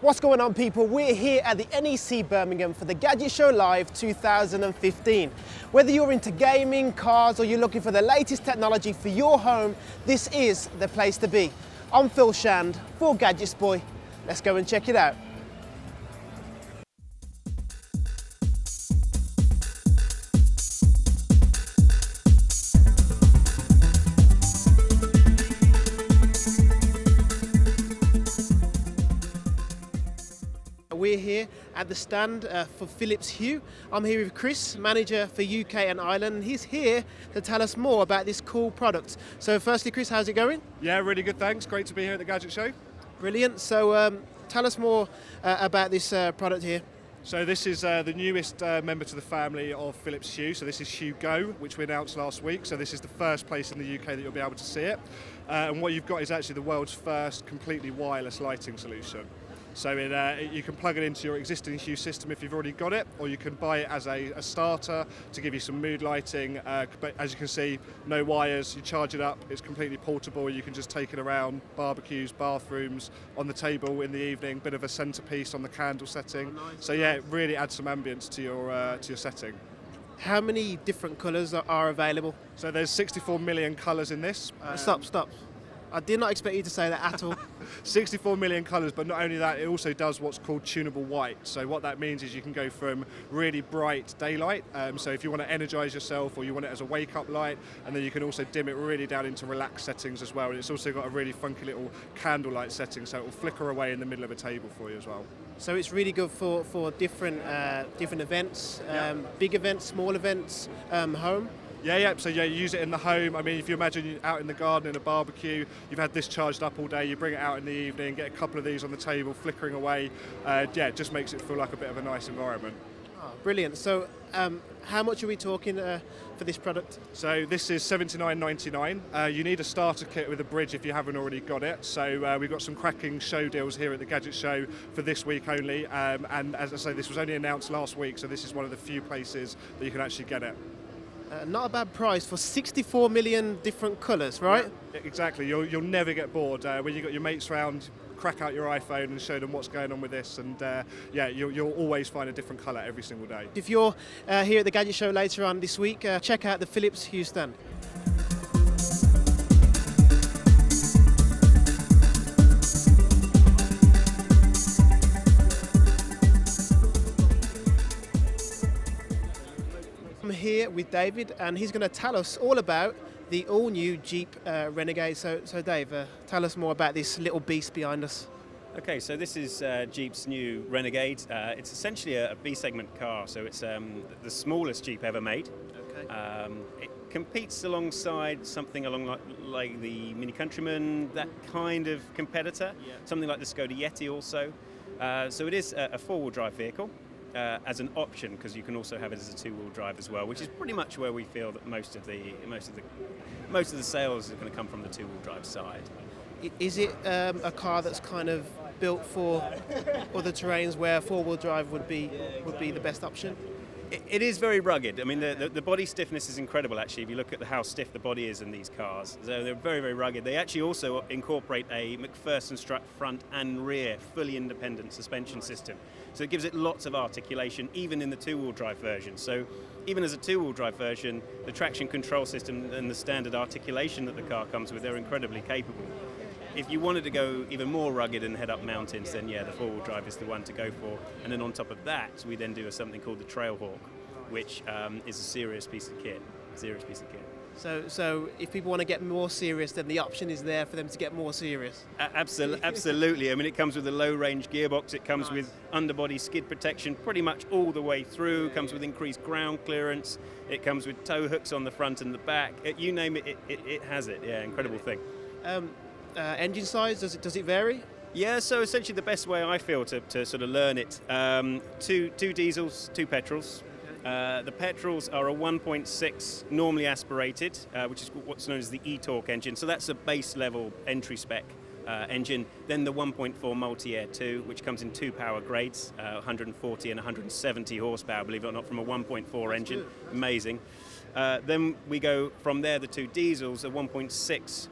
What's going on, people? We're here at the NEC Birmingham for the Gadget Show Live 2015. Whether you're into gaming, cars, or you're looking for the latest technology for your home, this is the place to be. I'm Phil Shand for GadgetsBoy. Let's go and check it out. We're here at the stand for Philips Hue. I'm here with Chris, manager for UK and Ireland. He's here to tell us more about this cool product. So firstly, Chris, how's it going? Yeah, really good, thanks. Great to be here at the Gadget Show. Brilliant. So tell us more about this product here. So this is the newest member to the family of Philips Hue. So this is Hue Go, which we announced last week. So this is the first place in the UK that you'll be able to see it. And what you've got is actually the world's first completely wireless lighting solution. So you can plug it into your existing Hue system if you've already got it, or you can buy it as a starter to give you some mood lighting. But as you can see, no wires, you charge it up, it's completely portable, you can just take it around barbecues, bathrooms, on the table in the evening, bit of a centerpiece on the candle setting. Oh, nice. So yeah, it really adds some ambience to your setting. How many different colours are available? So there's 64 million colours in this. Stop. I did not expect you to say that at all. 64 million colours, but not only that, it also does what's called tunable white. So what that means is you can go from really bright daylight, so if you want to energise yourself or you want it as a wake-up light, and then you can also dim it really down into relaxed settings as well. And it's also got a really funky little candlelight setting, so it will flicker away in the middle of a table for you as well. So it's really good for different events, big events, small events, home. Yeah. So you use it in the home. I mean, if you imagine you're out in the garden in a barbecue, you've had this charged up all day, you bring it out in the evening, get a couple of these on the table, flickering away. It just makes it feel like a bit of a nice environment. Oh, brilliant. So how much are we talking for this product? So this is $79.99. You need a starter kit with a bridge if you haven't already got it. So we've got some cracking show deals here at the Gadget Show for this week only. And as I say, this was only announced last week, so this is one of the few places that you can actually get it. Not a bad price for 64 million different colours, right? Yeah, exactly. You'll never get bored when you've got your mates round. Crack out your iPhone and show them what's going on with this, and you'll always find a different colour every single day. If you're here at the Gadget Show later on this week, check out the Philips Hue stand. I'm here with David, and he's going to tell us all about the all-new Jeep Renegade. So Dave, tell us more about this little beast behind us. Okay, so this is Jeep's new Renegade. It's essentially a B-segment car, so it's the smallest Jeep ever made. Okay. It competes alongside something along like the Mini Countryman, that kind of competitor, something like the Skoda Yeti also. So it is a four-wheel drive vehicle. As an option, because you can also have it as a two-wheel drive as well, which is pretty much where we feel that most of the sales are going to come from the two-wheel drive side. Is it a car that's kind of built for other terrains where four-wheel drive would be the best option? It is very rugged. I mean, the body stiffness is incredible, actually, if you look at how stiff the body is in these cars. So they're very, very rugged. They actually also incorporate a McPherson strut front and rear, fully independent suspension system. So it gives it lots of articulation, even in the two-wheel drive version. So even as a two-wheel drive version, the traction control system and the standard articulation that the car comes with, they're incredibly capable. If you wanted to go even more rugged and head up mountains, then the four-wheel drive is the one to go for. And then on top of that, we then do something called the Trailhawk, which is a serious piece of kit. So if people want to get more serious, then the option is there for them to get more serious. Absolutely. I mean, it comes with a low-range gearbox. It comes with underbody skid protection pretty much all the way through. It comes with increased ground clearance. It comes with tow hooks on the front and the back. You name it, it has it. Yeah, incredible thing. Engine size, does it vary? Yeah, so essentially the best way I feel to sort of learn it, two diesels, two petrols. The petrols are a 1.6 normally aspirated, which is what's known as the e-torque engine. So that's a base level entry spec engine. Then the 1.4 multi-air 2, which comes in two power grades, 140 and 170 horsepower, believe it or not, from a 1.4 engine. Amazing. Then we go from there, the two diesels, a 1.6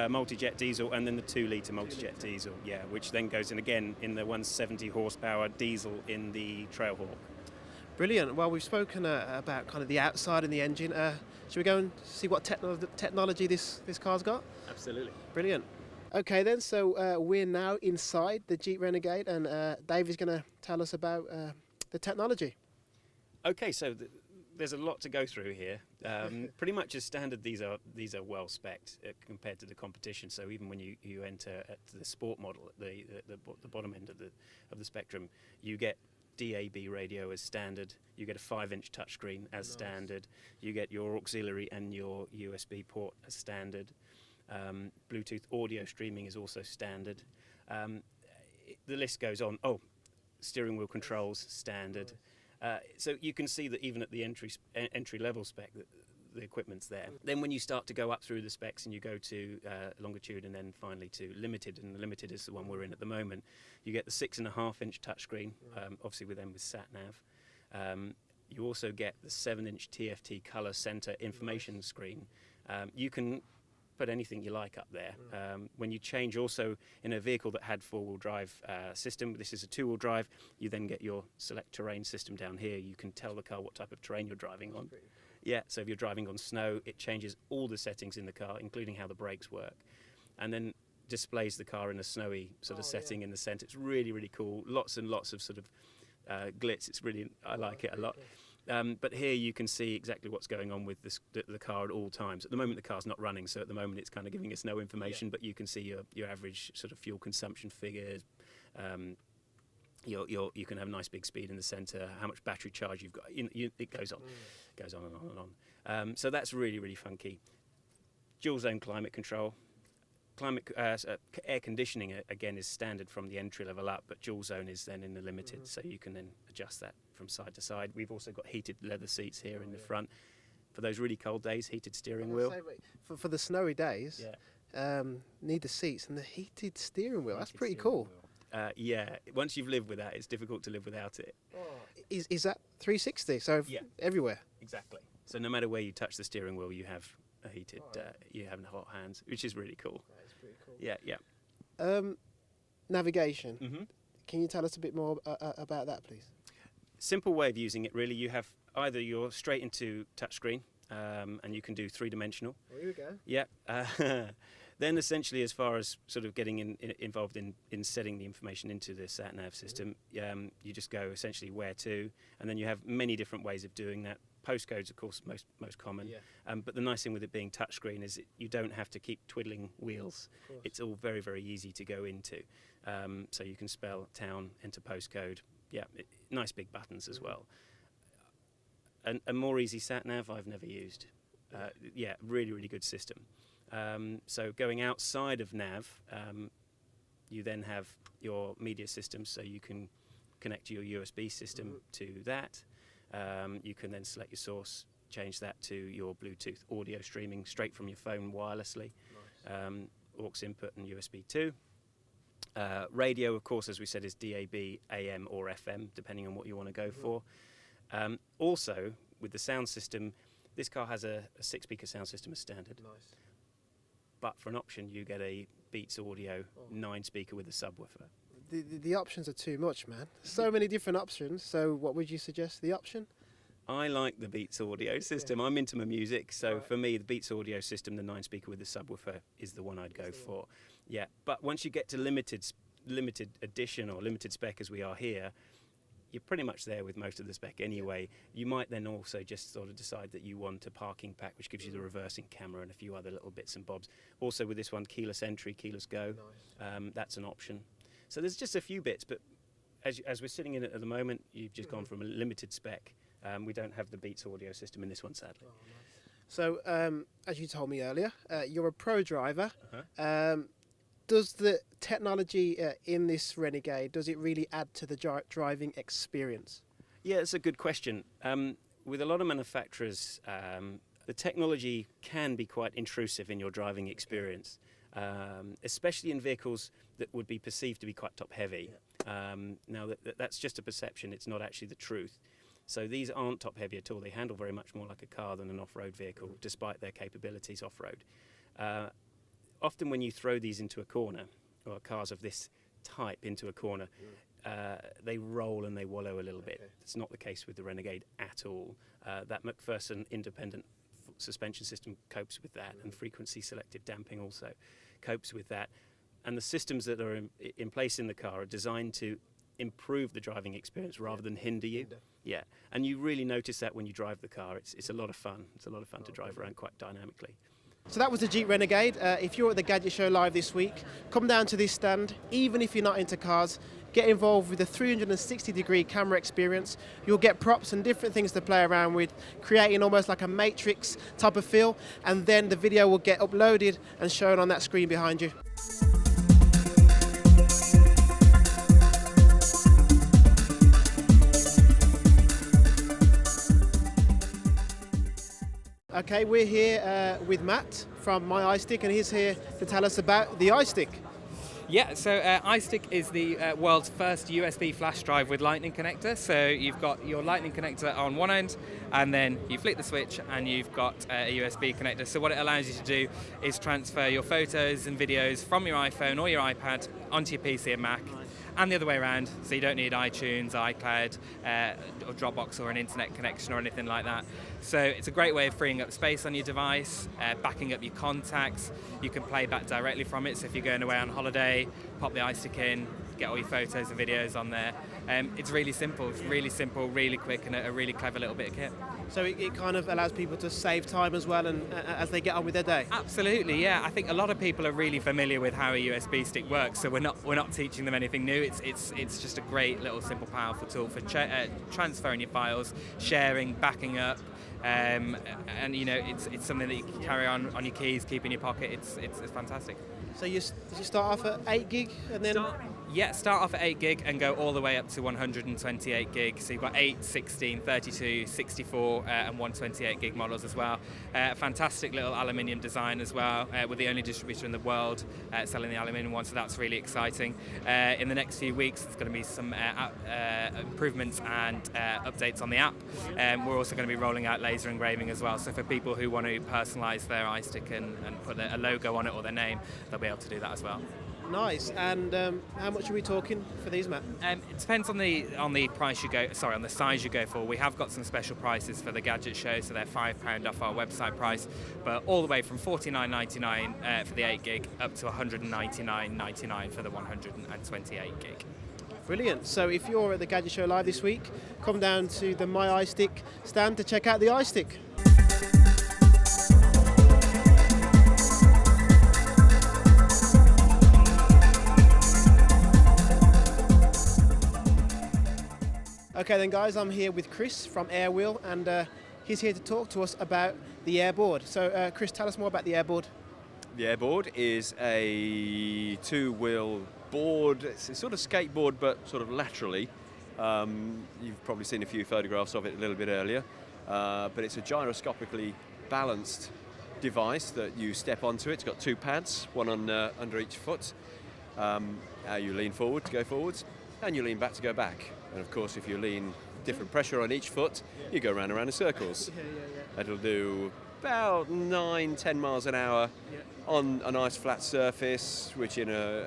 multi-jet diesel, and then the 2-litre multi-jet diesel, which then goes in again in the 170 horsepower diesel in the Trailhawk. Brilliant. Well, we've spoken about kind of the outside and the engine. Should we go and see what technology this car's got? Absolutely. Brilliant. Okay then, so we're now inside the Jeep Renegade, and Dave is going to tell us about the technology. Okay, so there's a lot to go through here. Pretty much as standard, these are well spec'd compared to the competition. So even when you enter at the sport model, at the bottom end of the spectrum, you get DAB radio as standard. You get a 5-inch touchscreen as standard. You get your auxiliary and your USB port as standard. Bluetooth audio streaming is also standard. The list goes on. Oh, steering wheel controls standard. So you can see that even at the entry level spec, the equipment's there. Then when you start to go up through the specs and you go to longitude and then finally to limited, and the limited is the one we're in at the moment, you get the 6.5-inch touchscreen, obviously with sat nav. You also get the 7-inch TFT color center information screen. You can put anything you like up there. When you change also in a vehicle that had 4-wheel drive system, this is a 2-wheel drive, you then get your select terrain system down here. You can tell the car what type of terrain you're driving on. Yeah, so if you're driving on snow, it changes all the settings in the car, including how the brakes work, and then displays the car in a snowy sort of setting in the centre. It's really, really cool. Lots and lots of sort of glitz. It's really, I like it a lot. But here you can see exactly what's going on with the car at all times. At the moment the car's not running, so at the moment it's kind of giving us no information, but you can see your average sort of fuel consumption figures. You can have nice big speed in the centre, how much battery charge you've got. It goes on, goes on and on and on. So that's really, really funky. Dual zone climate control. Air conditioning again is standard from the entry level up, but dual zone is then in the limited, so you can then adjust that from side to side. We've also got heated leather seats here in the front. For those really cold days, heated steering wheel. For the snowy days, need the seats and the heated steering wheel. That's pretty cool. Once you've lived with that, it's difficult to live without it. Is that 360? So everywhere? Exactly. So no matter where you touch the steering wheel, you have a heated, you have hot hands, which is really cool. That's pretty cool. Yeah. Navigation. Mm-hmm. Can you tell us a bit more about that, please? Simple way of using it, really. You have either you're straight into touchscreen, and you can do 3-dimensional. Oh, here we go. Yeah. Then essentially, as far as sort of getting involved in setting the information into the sat-nav system, you just go essentially where to, and then you have many different ways of doing that. Postcodes, of course, most common. Yeah. But the nice thing with it being touchscreen is you don't have to keep twiddling wheels. It's all very, very easy to go into. So you can spell town, enter postcode. Yeah, nice big buttons as well. A more easy sat-nav I've never used. Really, really good system. So going outside of nav, you then have your media system, so you can connect your USB system to that. You can then select your source, change that to your Bluetooth audio streaming straight from your phone wirelessly. Nice. Aux input and USB 2. Radio, of course, as we said, is DAB, AM or FM, depending on what you want to go for. Also, with the sound system, this car has a 6-speaker sound system as standard. Nice. But for an option, you get a Beats Audio 9-speaker with a subwoofer. The options are too much, man. So many different options. So what would you suggest the option? I like the Beats Audio system. I'm into my music, so for me, the Beats Audio system, the 9-speaker with the subwoofer, is the one I'd go for. Yeah, but once you get to limited edition or limited spec as we are here, you're pretty much there with most of the spec anyway. You might then also just sort of decide that you want a parking pack, which gives you the reversing camera and a few other little bits and bobs. Also with this one, keyless entry, keyless go. Nice. That's an option. So there's just a few bits, but as we're sitting in it at the moment, you've just gone from a limited spec. We don't have the Beats Audio system in this one, sadly. Oh, nice. So, as you told me earlier, you're a pro driver. Does the technology in this Renegade, does it really add to the driving experience? Yeah, it's a good question. With a lot of manufacturers, the technology can be quite intrusive in your driving experience, especially in vehicles that would be perceived to be quite top-heavy. Now, that's just a perception. It's not actually the truth. So these aren't top-heavy at all. They handle very much more like a car than an off-road vehicle, despite their capabilities off-road. often when you throw these into a corner, or cars of this type into a corner, they roll and they wallow a little bit. It's not the case with the Renegade at all. That McPherson independent suspension system copes with that, and frequency selective damping also copes with that. And the systems that are in place in the car are designed to improve the driving experience rather than hinder you. Yeah, and you really notice that when you drive the car. It's a lot of fun. It's a lot of fun to drive around quite dynamically. So that was the Jeep Renegade. If you're at the Gadget Show live this week, come down to this stand. Even if you're not into cars, get involved with the 360-degree camera experience. You'll get props and different things to play around with, creating almost like a Matrix type of feel, and then the video will get uploaded and shown on that screen behind you. Okay, we're here with Matt from My iStick, and he's here to tell us about the iStick. Yeah, so iStick is the world's first USB flash drive with Lightning connector. So you've got your Lightning connector on one end, and then you flick the switch and you've got a USB connector. So what it allows you to do is transfer your photos and videos from your iPhone or your iPad onto your PC and Mac. And the other way around, so you don't need iTunes, iCloud, or Dropbox or an internet connection or anything like that. So it's a great way of freeing up space on your device, backing up your contacts. You can play back directly from it, so if you're going away on holiday, pop the iStick in, get all your photos and videos on there. It's really simple, really quick, and a really clever little bit of kit. So it kind of allows people to save time as well, and as they get on with their day. Absolutely, yeah. I think a lot of people are really familiar with how a USB stick works, so we're not teaching them anything new. It's just a great little simple, powerful tool for transferring your files, sharing, backing up, and you know it's something that you can carry on your keys, keep in your pocket. It's fantastic. So you start off at 8 gig and then. Start off at 8 gig and go all the way up to 128 gig. So you've got 8, 16, 32, 64 and 128 gig models as well. Fantastic little aluminium design as well. We're the only distributor in the world selling the aluminium one, so that's really exciting. In the next few weeks, there's going to be some improvements and updates on the app. We're also going to be rolling out laser engraving as well. So for people who want to personalise their iStick and put a logo on it or their name, they'll be able to do that as well. Nice. And how much are we talking for these, Matt? It depends on the price you go. Sorry, on the size you go for. We have got some special prices for the Gadget Show, so they're £5 off our website price, but all the way from $49.99 for the 8 gig up to $199.99 for the 128 gig. Brilliant. So if you're at the Gadget Show live this week, come down to the My iStick stand to check out the iStick. Okay then guys, I'm here with Chris from Airwheel, and he's here to talk to us about the Airboard. So Chris, tell us more about the Airboard. The Airboard is a two-wheel board. It's a sort of skateboard, but sort of laterally. You've probably seen a few photographs of it a little bit earlier, but it's a gyroscopically balanced device that you step onto. It's got two pads, one on under each foot. You lean forward to go forwards, and you lean back to go back. And of course, if you lean different pressure on each foot, you go round and round in circles. It'll do about 9-10 miles an hour on a nice flat surface, which in an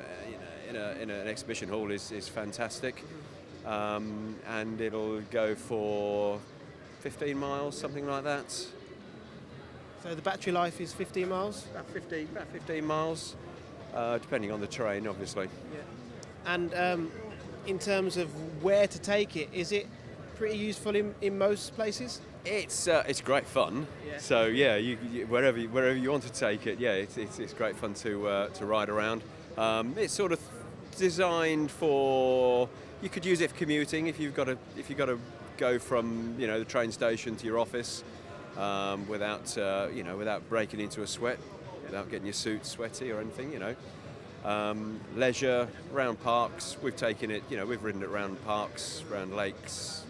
exhibition hall is fantastic. And it'll go for 15 miles, something like that. So the battery life is 15 miles? About 15 miles, depending on the terrain, obviously. Yeah. And in terms of where to take it, is it pretty useful in most places? It's great fun. Yeah. So yeah, you wherever you want to take it, yeah, it's great fun to ride around. It's sort of designed for, you could use it for commuting if you've got to go from the train station to your office without breaking into a sweat, without getting your suit sweaty or anything, leisure, around parks. We've taken it, we've ridden it around parks, around lakes.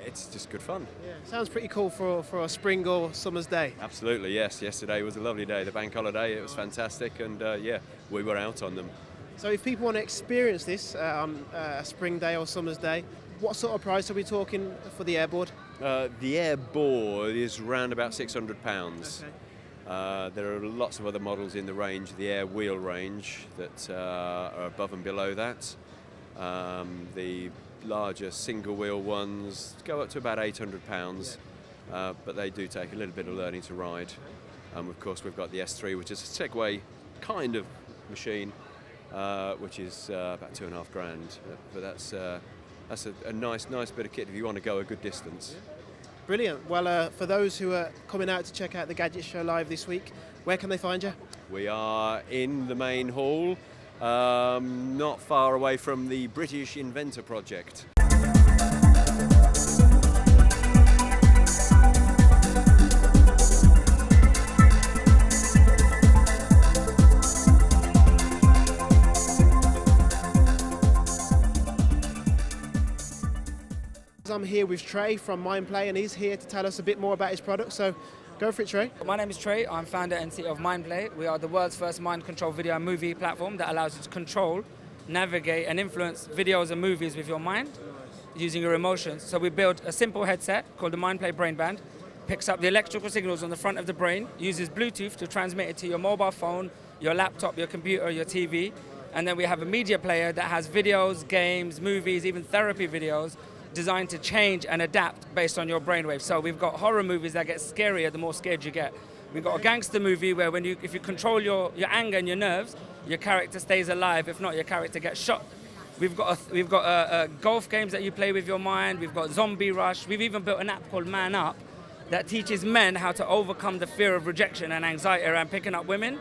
It's just good fun. Yeah, sounds pretty cool for a spring or summer's day. Absolutely, yes. Yesterday was a lovely day, the bank holiday. It was fantastic, and we were out on them. So if people want to experience this on a spring day or summer's day, what sort of price are we talking for the Airboard? The Airboard is around about £600. Okay. There are lots of other models in the range, the Air Wheel range, that are above and below that. The larger single wheel ones go up to about £800, but they do take a little bit of learning to ride. Of course, we've got the S3, which is a Segway kind of machine, which is about £2,500. But that's a nice bit of kit if you want to go a good distance. Brilliant. Well, for those who are coming out to check out the Gadget Show live this week, where can they find you? We are in the main hall, not far away from the British Inventor Project. I'm here with Trey from Mindplay, and he's here to tell us a bit more about his product, so go for it, Trey. My name is Trey. I'm founder and CEO of Mindplay. We are the world's first mind control video and movie platform that allows you to control, navigate and influence videos and movies with your mind using your emotions. So we built a simple headset called the Mindplay Brain Band, picks up the electrical signals on the front of the brain, uses Bluetooth to transmit it to your mobile phone, your laptop, your computer, your TV, and then we have a media player that has videos, games, movies, even therapy videos designed to change and adapt based on your brainwave. So we've got horror movies that get scarier the more scared you get. We've got a gangster movie where if you control your anger and your nerves, your character stays alive. If not, your character gets shot. We've got golf games that you play with your mind. We've got Zombie Rush. We've even built an app called Man Up that teaches men how to overcome the fear of rejection and anxiety around picking up women,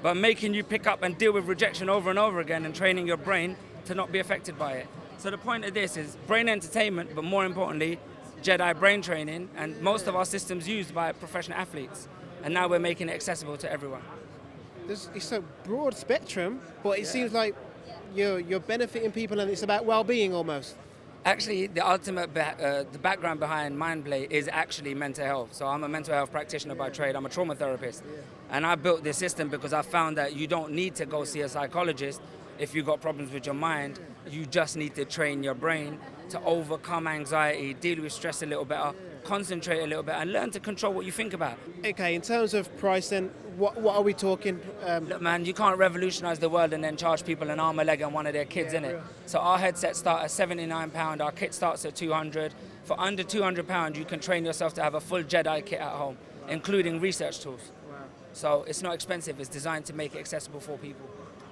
but making you pick up and deal with rejection over and over again and training your brain to not be affected by it. So the point of this is brain entertainment, but more importantly, Jedi brain training, and most of our systems used by professional athletes. And now we're making it accessible to everyone. It's a broad spectrum, but it seems like you're benefiting people, and it's about well-being almost. Actually, the ultimate the background behind Mindplay is actually mental health. So I'm a mental health practitioner by trade. I'm a trauma therapist. And I built this system because I found that you don't need to go see a psychologist if you've got problems with your mind. You just need to train your brain to overcome anxiety, deal with stress a little better, concentrate a little bit, and learn to control what you think about. Okay, in terms of price then, what are we talking? Look, man, you can't revolutionize the world and then charge people an arm, a leg, and one of their kids in it. So our headsets start at £79, our kit starts at £200. For under £200, you can train yourself to have a full Jedi kit at home, including research tools. Wow. So it's not expensive, it's designed to make it accessible for people.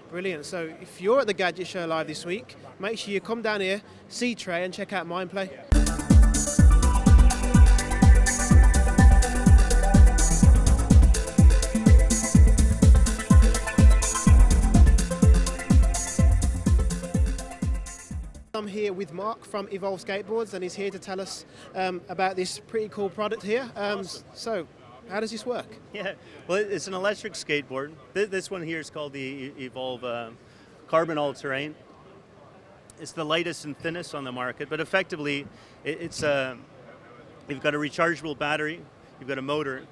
Brilliant. So if you're at the Gadget Show live this week, make sure you come down here, see Trey, and check out Mindplay. I'm here with Mark from Evolve Skateboards, and he's here to tell us about this pretty cool product here. Awesome. So, how does this work? Yeah, well, it's an electric skateboard. This one here is called the Evolve Carbon All-Terrain. It's the lightest and thinnest on the market, but effectively, you've got a rechargeable battery, you've got a motor,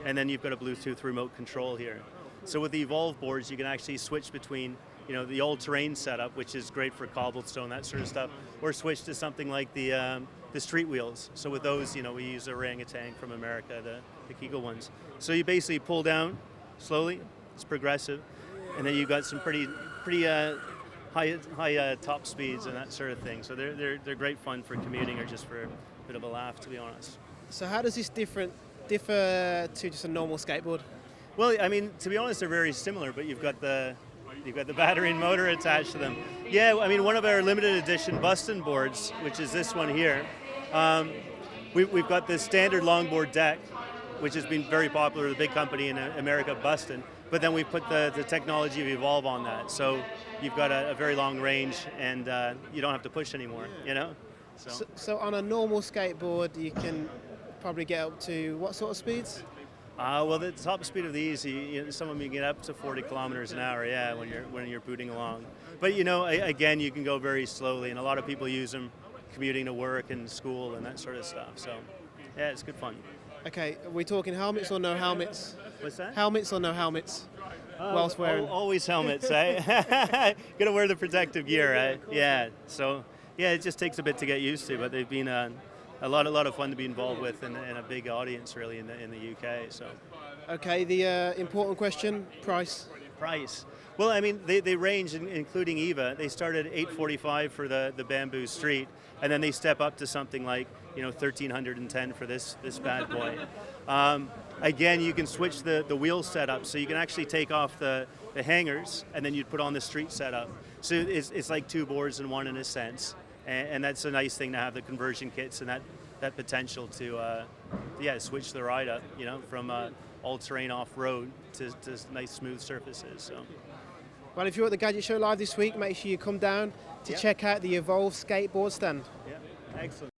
and then you've got a Bluetooth remote control here. So with the Evolve boards, you can actually switch between the all-terrain setup, which is great for cobblestone, that sort of stuff, or switch to something like the street wheels. So with those, we use a orangutan from America, the Kegel ones. So you basically pull down slowly, it's progressive, and then you've got some pretty high top speeds and that sort of thing. So they're great fun for commuting or just for a bit of a laugh, to be honest. So how does this differ to just a normal skateboard? Well, I mean, to be honest, they're very similar, but you've got the battery and motor attached to them. Yeah, I mean, one of our limited edition Bustin boards, which is this one here, we've got this standard longboard deck, which has been very popular with a big company in America, Bustin, but then we put the technology of Evolve on that. So you've got a very long range, and you don't have to push anymore, So on a normal skateboard, you can probably get up to what sort of speeds? Well, the top speed of these, some of them you get up to 40 kilometers an hour, yeah, when you're booting along. But again, you can go very slowly, and a lot of people use them commuting to work and school and that sort of stuff. So, yeah, it's good fun. Okay, are we talking helmets or no helmets? What's that? Helmets or no helmets? Whilst wearing. Always helmets, eh? Gotta wear the protective gear, eh? Yeah. So, yeah, it just takes a bit to get used to, but they've been a a lot of fun to be involved with, and a big audience really in the UK. So. Okay, the important question: price. Price. Well, I mean, they range, including EVA. They start at $845 for the Bamboo Street, and then they step up to something like $1,310 for this bad boy. Again, you can switch the wheel setup, so you can actually take off the hangers, and then you'd put on the street setup. So it's like two boards in one in a sense, and that's a nice thing to have the conversion kits and that potential to switch the ride up, from all-terrain off-road to nice smooth surfaces. So. Well, if you're at the Gadget Show Live this week, make sure you come down to check out the Evolve skateboard stand. Yeah, excellent.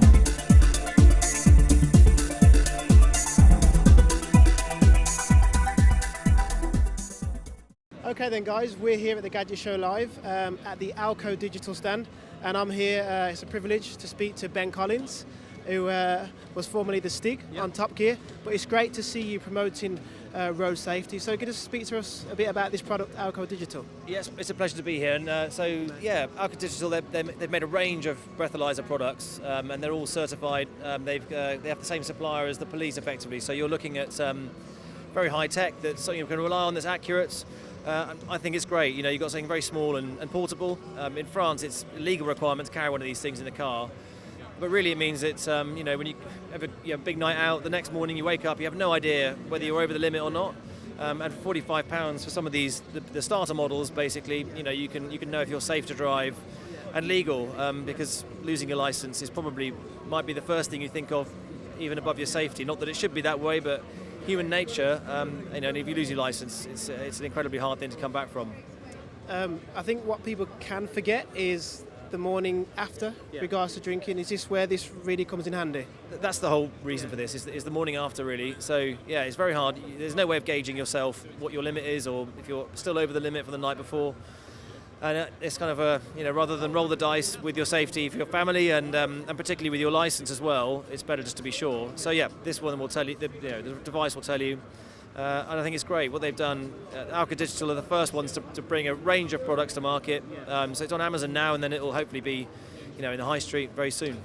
Okay then guys, we're here at the Gadget Show Live at the Alco Digital stand, and I'm here, it's a privilege to speak to Ben Collins, who was formerly the Stig on Top Gear, but it's great to see you promoting road safety. So can you speak to us a bit about this product, Alco Digital? Yes, it's a pleasure to be here. And Alco Digital, they've made a range of breathalyzer products, and they're all certified. They have the same supplier as the police, effectively. So you're looking at very high tech that's something you can rely on, that's accurate. I think it's great. You've got something very small and portable. In France, it's a legal requirement to carry one of these things in the car. But really it means it's, when you have a big night out, the next morning you wake up, you have no idea whether you're over the limit or not. And for £45 for some of these, the starter models, basically, you can know if you're safe to drive and legal, because losing your license might be the first thing you think of, even above your safety. Not that it should be that way, but human nature, and if you lose your license, it's an incredibly hard thing to come back from. I think what people can forget is the morning after, regards to drinking. Is this where this really comes in handy? That's the whole reason for this, is the morning after, really. So yeah, it's very hard. There's no way of gauging yourself what your limit is, or if you're still over the limit from the night before. And it's kind of rather than roll the dice with your safety for your family and particularly with your license as well, it's better just to be sure. So yeah, this one will tell you, the device will tell you. And I think it's great what they've done. Alco Digital are the first ones to bring a range of products to market. So it's on Amazon now, and then it will hopefully be, in the high street very soon.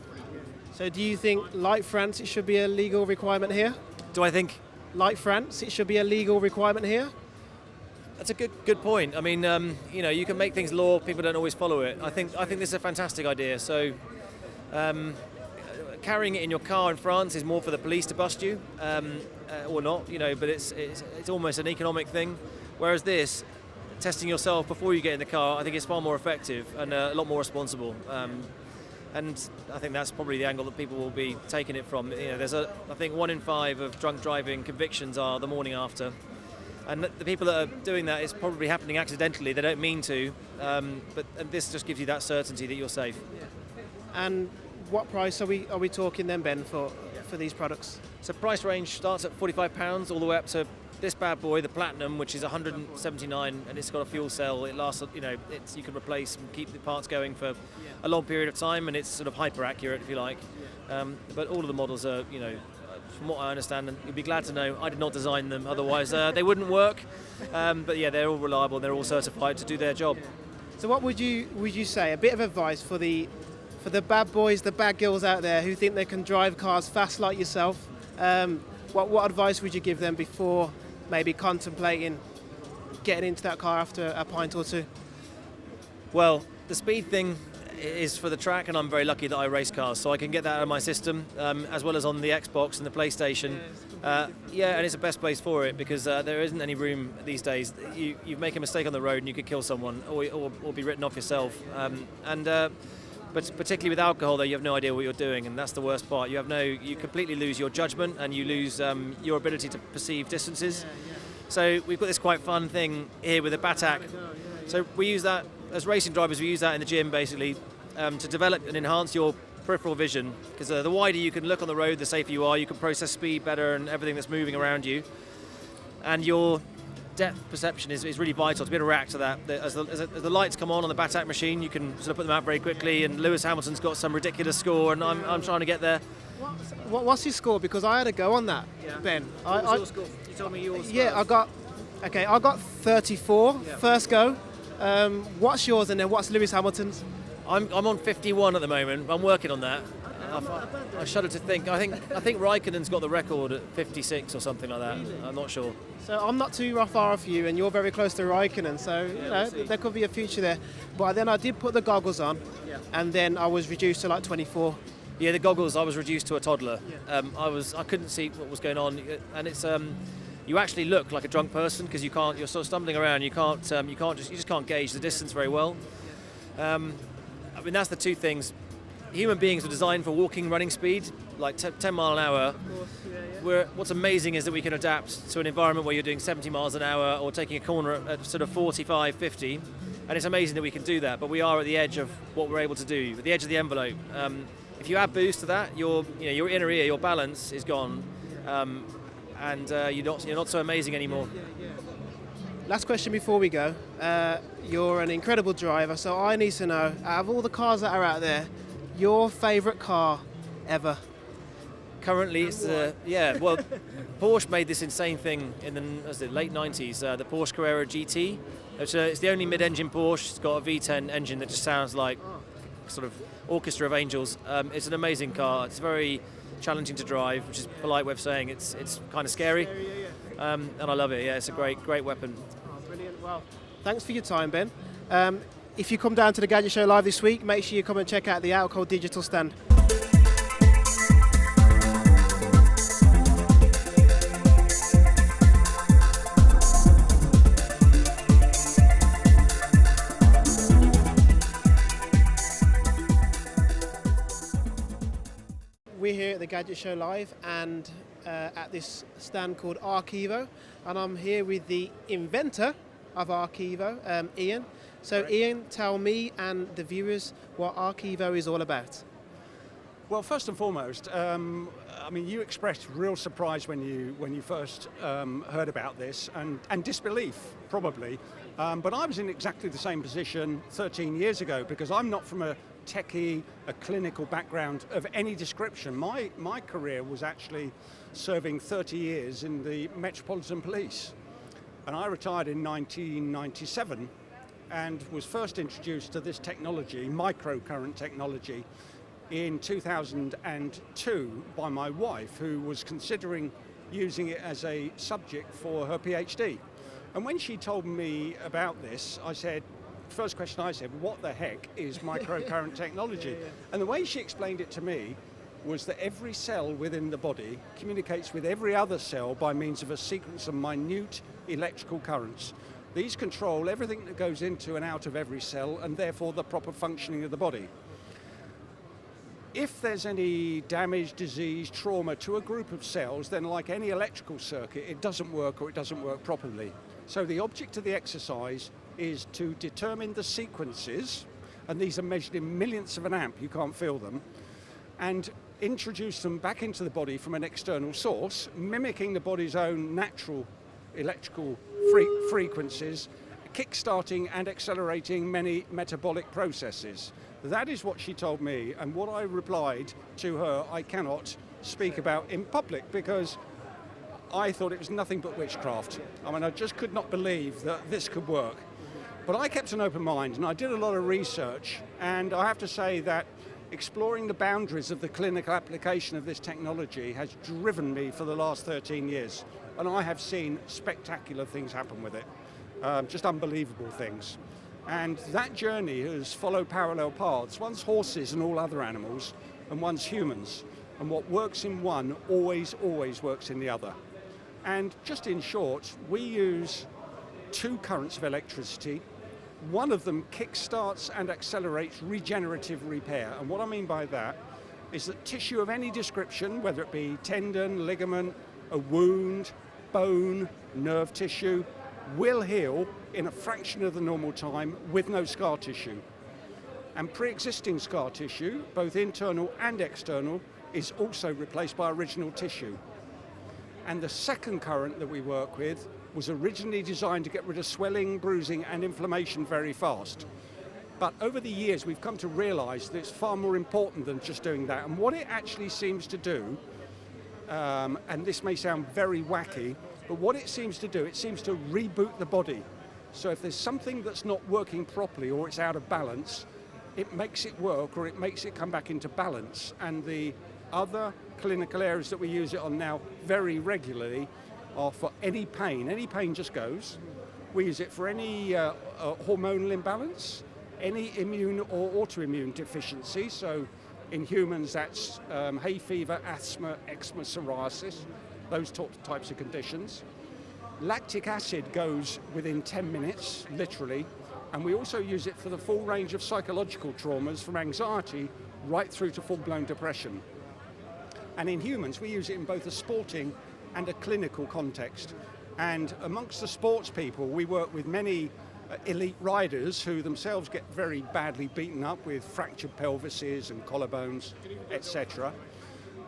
So do you think, like France, it should be a legal requirement here? Do I think? Like France, it should be a legal requirement here? That's a good point. I mean, you can make things law, people don't always follow it. I think this is a fantastic idea. So carrying it in your car in France is more for the police to bust you, or not, but it's almost an economic thing. Whereas this, testing yourself before you get in the car, I think it's far more effective and a lot more responsible. And I think that's probably the angle that people will be taking it from. There's I think 1 in 5 of drunk driving convictions are the morning after. And the people that are doing that, it's probably happening accidentally. They don't mean to, but this just gives you that certainty that you're safe. And what price are we talking then, Ben, for these products? So price range starts at £45 all the way up to this bad boy, the Platinum, which is £179, and it's got a fuel cell. It lasts, you can replace and keep the parts going for a long period of time, and it's sort of hyper accurate, if you like. But all of the models are, from what I understand, and you'd be glad to know, I did not design them, otherwise they wouldn't work. But yeah, they're all reliable, and they're all certified to do their job. So what would you say, a bit of advice for the bad boys, the bad girls out there who think they can drive cars fast like yourself? What advice would you give them before maybe contemplating getting into that car after a pint or two? Well, the speed thing is for the track, and I'm very lucky that I race cars, so I can get that out of my system, as well as on the Xbox and the PlayStation. And it's the best place for it, because there isn't any room these days. You make a mistake on the road and you could kill someone, or be written off yourself. But particularly with alcohol, though, you have no idea what you're doing, and that's the worst part. You completely lose your judgment, and you lose your ability to perceive distances. So we've got this quite fun thing here with a Batak. So we use that as racing drivers. We use that in the gym, basically, to develop and enhance your peripheral vision. Because the wider you can look on the road, the safer you are. You can process speed better and everything that's moving around you. And your depth perception is really vital to be able to react to that. As the lights come on the Batak machine, you can sort of put them out very quickly, and Lewis Hamilton's got some ridiculous score, and I'm trying to get there. What's his score? Because I had a go on that, Ben. What was your score? You told me yours. Yeah, I got 34 first go. What's yours, and then what's Lewis Hamilton's? I'm on 51 at the moment. I'm working on that. I shudder to think. I think Raikkonen's got the record at 56 or something like that. I'm not sure. So I'm not too far off you, and you're very close to Raikkonen, so there could be a future there. But then I did put the goggles on, and then I was reduced to like 24. Yeah, the goggles, I was reduced to a toddler. I couldn't see what was going on, and it's you actually look like a drunk person because you're sort of stumbling around. You just can't gauge the distance very well. I mean, that's the two things. Human beings were designed for walking, running speed, like 10 mile an hour. What's amazing is that we can adapt to an environment where you're doing 70 miles an hour or taking a corner at sort of 45, 50. And it's amazing that we can do that, but we are at the edge of what we're able to do, at the edge of the envelope. If you add boost to that, your inner ear, your balance is gone, and you're not so amazing anymore. Last question before we go. You're an incredible driver, so I need to know, out of all the cars that are out there, your favourite car ever? Currently, it's Porsche made this insane thing in the late 90s, the Porsche Carrera GT. It's the only mid-engine Porsche. It's got a V10 engine that just sounds like sort of orchestra of angels. It's an amazing car. It's very challenging to drive, which is a polite way of saying it's kind of scary. And I love it. Yeah, it's a great weapon. Oh, brilliant. Well, thanks for your time, Ben. If you come down to the Gadget Show live this week, make sure you come and check out the Outcall Digital stand. We're here at the Gadget Show live and at this stand called Archivo, and I'm here with the inventor of Archivo, Ian. So Ian, tell me and the viewers what Archivo is all about. Well, first and foremost, I mean, you expressed real surprise when you first heard about this, and disbelief, probably. But I was in exactly the same position 13 years ago, because I'm not from a techie, a clinical background of any description. My career was actually serving 30 years in the Metropolitan Police. And I retired in 1997 and was first introduced to this technology, microcurrent technology, in 2002 by my wife, who was considering using it as a subject for her PhD. And when she told me about this, first question I said, what the heck is microcurrent technology? And the way she explained it to me was that every cell within the body communicates with every other cell by means of a sequence of minute electrical currents. These control everything that goes into and out of every cell, and therefore the proper functioning of the body. If there's any damage, disease, trauma to a group of cells, then like any electrical circuit, it doesn't work, or it doesn't work properly. So the object of the exercise is to determine the sequences, and these are measured in millionths of an amp, you can't feel them, and introduce them back into the body from an external source, mimicking the body's own natural electrical frequencies, kick-starting and accelerating many metabolic processes. That is what she told me, and what I replied to her, I cannot speak about in public, because I thought it was nothing but witchcraft. I mean, I just could not believe that this could work. But I kept an open mind, and I did a lot of research, and I have to say that exploring the boundaries of the clinical application of this technology has driven me for the last 13 years. And I have seen spectacular things happen with it, just unbelievable things. And that journey has followed parallel paths. One's horses and all other animals, and one's humans. And what works in one always works in the other. And just in short, we use two currents of electricity. One of them kickstarts and accelerates regenerative repair. And what I mean by that is that tissue of any description, whether it be tendon, ligament, a wound, bone, nerve tissue, will heal in a fraction of the normal time with no scar tissue. And pre-existing scar tissue, both internal and external, is also replaced by original tissue. And the second current that we work with was originally designed to get rid of swelling, bruising, and inflammation very fast. But over the years, we've come to realize that it's far more important than just doing that. And what it actually seems to do, and this may sound very wacky, but what it seems to do, it seems to reboot the body. So if there's something that's not working properly or it's out of balance, it makes it work or it makes it come back into balance. And the other clinical areas that we use it on now very regularly are for any pain. Any pain just goes. We use it for any hormonal imbalance, any immune or autoimmune deficiency. So in humans, that's hay fever, asthma, eczema, psoriasis, those types of conditions. Lactic acid goes within 10 minutes, literally, and we also use it for the full range of psychological traumas, from anxiety right through to full-blown depression. And in humans, we use it in both a sporting and a clinical context. And amongst the sports people, we work with many elite riders who themselves get very badly beaten up with fractured pelvises and collarbones, etc.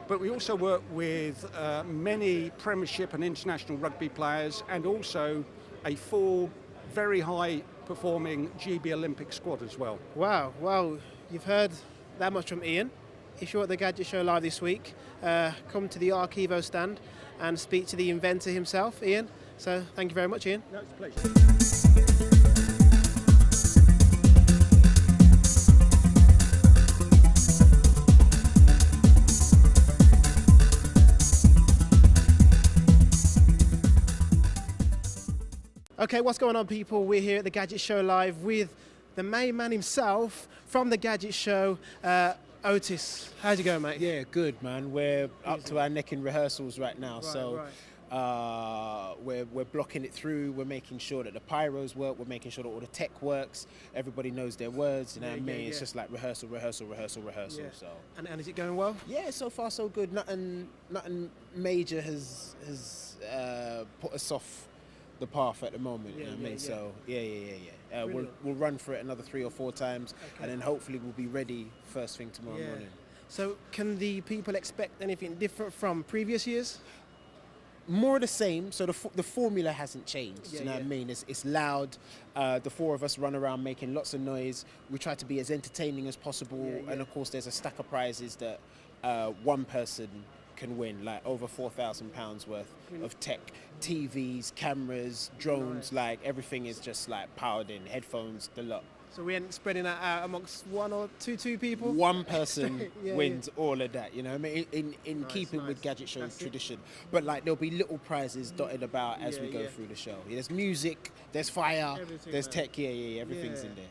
But we also work with many Premiership and international rugby players, and also a full, very high-performing GB Olympic squad as well. Wow, well, you've heard that much from Ian. If you're at the Gadget Show live this week, come to the Archivo stand and speak to the inventor himself, Ian. So thank you very much, Ian. No, it's a pleasure. Okay, what's going on, people? We're here at the Gadget Show live with the main man himself from the Gadget Show, Otis. How's it going, mate? Yeah, good, man. We're up to our neck in rehearsals right now, we're blocking it through. We're making sure that the pyros work. We're making sure that all the tech works. Everybody knows their words. You know what I mean? It's just like rehearsal. Yeah. So. And is it going well? Yeah, so far so good. Nothing major has put us off the path at the moment. You know what I mean? So yeah. We'll run for it another 3 or 4 times, and then hopefully we'll be ready first thing tomorrow morning. So can the people expect anything different from previous years? More of the same. So the formula hasn't changed. You know what I mean? It's loud. The 4 of us run around making lots of noise. We try to be as entertaining as possible, and of course there's a stack of prizes that one person can win, like over £4,000 worth of tech, TVs, cameras, drones. Like everything is just like powered in, headphones, the lot. So we ain't spreading that out amongst one or two people? One person wins all of that, you know what I mean? In keeping with Gadget Show tradition. But like there'll be little prizes dotted about as we go through the show. There's music, there's fire, there's tech, everything's in there.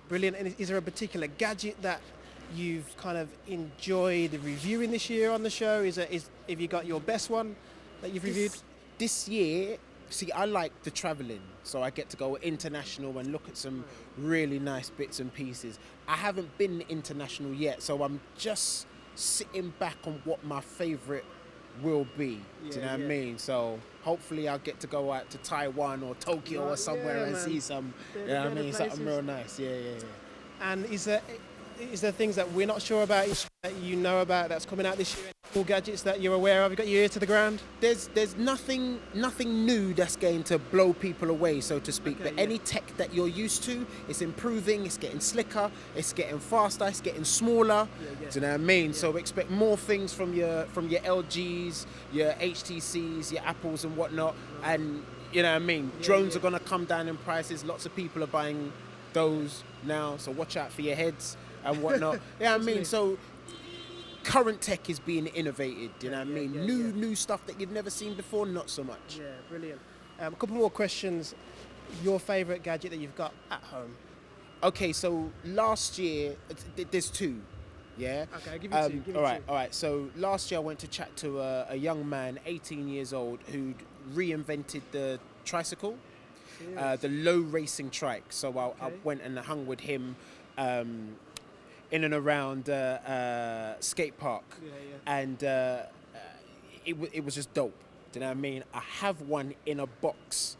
Brilliant. And is there a particular gadget that you've kind of enjoyed reviewing this year on the show? Have you got your best one that you've reviewed? This year, see, I like the travelling, so I get to go international and look at some really nice bits and pieces. I haven't been international yet, so I'm just sitting back on what my favourite will be. Do you know what I mean? So hopefully I'll get to go out to Taiwan or Tokyo or somewhere and see some, you know what I mean? Something real nice. Yeah. And is there things that we're not sure about, that you know about, that's coming out this year? Cool gadgets that you're aware of? You got your ear to the ground? There's nothing new that's going to blow people away, so to speak. But any tech that you're used to, it's improving. It's getting slicker. It's getting faster. It's getting smaller. Do you know what I mean? So expect more things from your LGs, your HTCs, your Apples and whatnot. And you know what I mean? Drones are gonna come down in prices. Lots of people are buying those now. So watch out for your heads and whatnot. I mean? So current tech is being innovated, you know what I mean? New stuff that you've never seen before, not so much. Yeah, brilliant. A couple more questions. Your favourite gadget that you've got at home? Okay, so last year, there's 2, yeah? Okay, I'll give you 2. All right. So last year I went to chat to a young man, 18 years old, who'd reinvented the tricycle, the low racing trike. So I went and hung with him in and around skate park, and it was just dope. Do you know what I mean? I have one in a box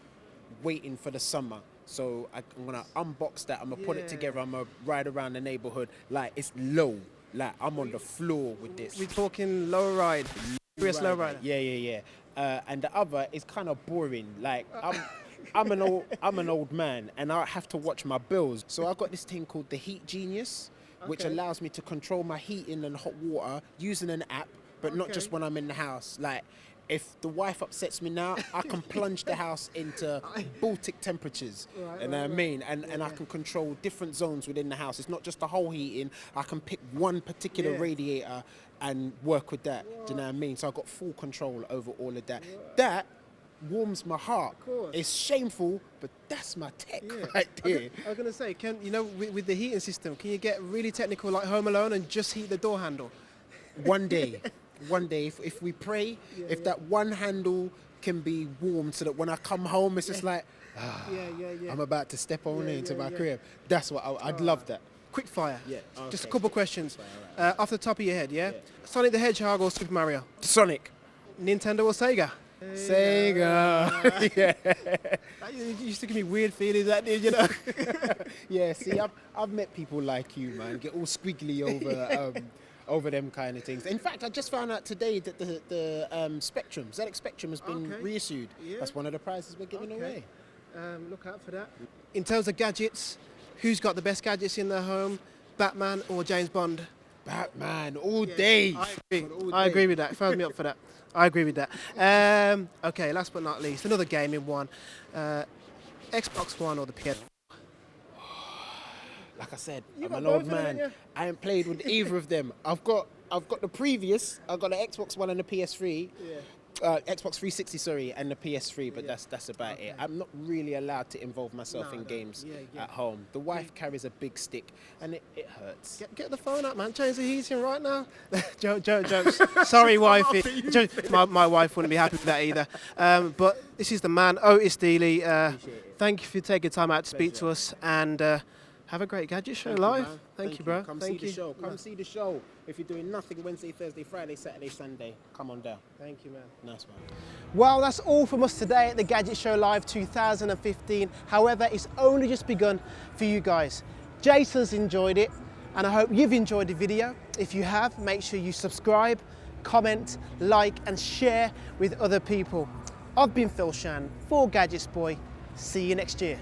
waiting for the summer, so I'm gonna unbox that. I'm gonna put it together. I'm gonna ride around the neighborhood like it's low, like I'm on the floor with this. We're talking low ride, serious low rider. Yeah. And the other is kind of boring. Like I'm an old man, and I have to watch my bills. So I got this thing called the Heat Genius, which allows me to control my heating and hot water using an app, but not just when I'm in the house. Like if the wife upsets me now, I can plunge the house into Baltic temperatures. You know what I mean? And I can control different zones within the house. It's not just the whole heating. I can pick one particular radiator and work with that. Do you know what I mean? So I've got full control over all of that. That warms my heart. It's shameful, but that's my tech right there. I was going to say, with the heating system, can you get really technical like Home Alone and just heat the door handle? One day, if we pray, if that one handle can be warm so that when I come home, it's just like, I'm about to step on into my crib. That's what I'd love that. Quick fire. Yeah. Just a couple questions. Off the top of your head, Sonic the Hedgehog or Super Mario? Sonic. Nintendo or Sega? Sega. Yeah. That used to give me weird feelings, that did, you know? Yeah, see, I've met people like you, man, get all squiggly over them kind of things. In fact, I just found out today that the Spectrum, ZX Spectrum has been reissued. Yeah. That's one of the prizes we're giving away. Look out for that. In terms of gadgets, who's got the best gadgets in their home? Batman or James Bond? Batman, all day. I agree with that. Phone me up for that. I agree with that. Okay, last but not least, another gaming one. Xbox One or the PS4? Like I said, I'm an old man. I ain't played with either of them. I've got the previous. I've got the Xbox One and the PS3. Xbox 360, sorry, and the PS3, but that's about it. I'm not really allowed to involve myself in games at home. The wife carries a big stick, and it hurts. Get the phone up, man. Change the heating right now. Jokes. Sorry, wifey. My wife wouldn't be happy with that either. But this is the man, Ortis Deley. Thank you for taking time out to speak to us, and have a great Gadget Show live. Thank you, bro. Come see the show. Come see the show. If you're doing nothing Wednesday, Thursday, Friday, Saturday, Sunday, come on down. Thank you, man. Nice one. Well, that's all from us today at the Gadget Show Live 2015. However, it's only just begun for you guys. Jason's enjoyed it, and I hope you've enjoyed the video. If you have, make sure you subscribe, comment, like, and share with other people. I've been Phil Shan for GadgetsBoy. See you next year.